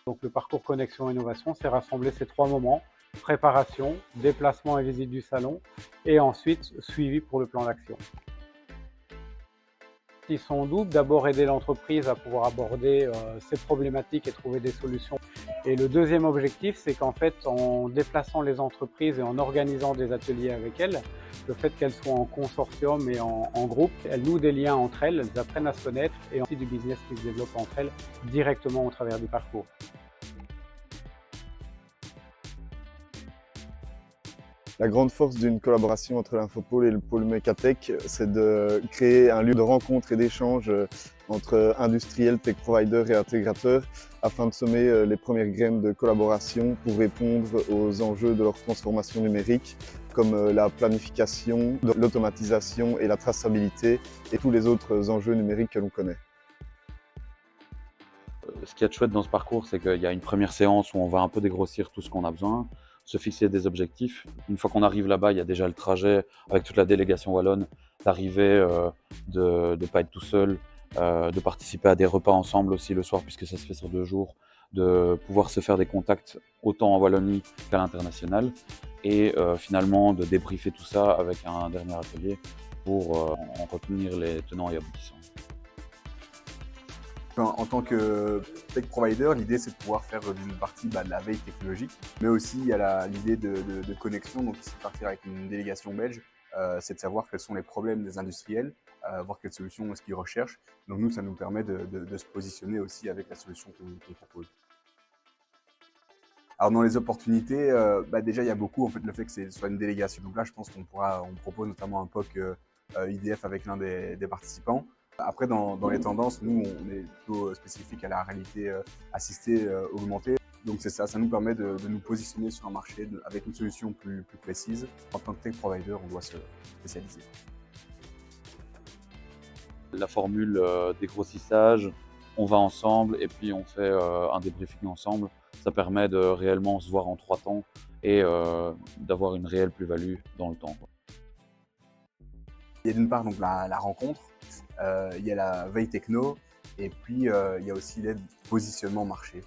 Donc le parcours connexion innovation, c'est rassembler ces trois moments: préparation, déplacement et visite du salon, et ensuite suivi pour le plan d'action. Ils sont doubles. D'abord, aider l'entreprise à pouvoir aborder ses problématiques et trouver des solutions. Et le deuxième objectif, c'est qu'en fait, en déplaçant les entreprises et en organisant des ateliers avec elles, le fait qu'elles soient en consortium et en groupe, elles nouent des liens entre elles, elles apprennent à se connaître et aussi du business qui se développe entre elles directement au travers du parcours. La grande force d'une collaboration entre l'Infopôle et le pôle Mecatech, c'est de créer un lieu de rencontre et d'échange entre industriels, tech providers et intégrateurs afin de semer les premières graines de collaboration pour répondre aux enjeux de leur transformation numérique comme la planification, l'automatisation et la traçabilité et tous les autres enjeux numériques que l'on connaît. Ce qu'il y a de chouette dans ce parcours, c'est qu'il y a une première séance où on va un peu dégrossir tout ce qu'on a besoin, se fixer des objectifs. Une fois qu'on arrive là-bas, il y a déjà le trajet avec toute la délégation wallonne, d'arriver, de ne pas être tout seul, de participer à des repas ensemble aussi le soir puisque ça se fait sur 2 jours, de pouvoir se faire des contacts autant en Wallonie qu'à l'international et finalement de débriefer tout ça avec un dernier atelier pour en retenir les tenants et aboutissants. En tant que tech provider, l'idée c'est de pouvoir faire d'une partie de la veille technologique, mais aussi il y a l'idée de connexion, donc ici partir avec une délégation belge, c'est de savoir quels sont les problèmes des industriels, voir quelles solutions est-ce qu'ils recherchent. Donc nous, ça nous permet de se positionner aussi avec la solution qu'on propose. Alors dans les opportunités, déjà il y a beaucoup en fait le fait que ce soit une délégation. Donc là, je pense qu'on propose notamment un POC IDF avec l'un des participants. Après, dans les tendances, nous, on est plutôt spécifique à la réalité assistée augmentée. Donc c'est ça nous permet de nous positionner sur un marché avec une solution plus précise. En tant que tech provider, on doit se spécialiser. La formule dégrossissage, on va ensemble et puis on fait un débriefing ensemble. Ça permet de réellement se voir en 3 temps et d'avoir une réelle plus-value dans le temps. Il y a d'une part donc la rencontre, il y a la veille techno et puis il y a aussi l'aide positionnement marché.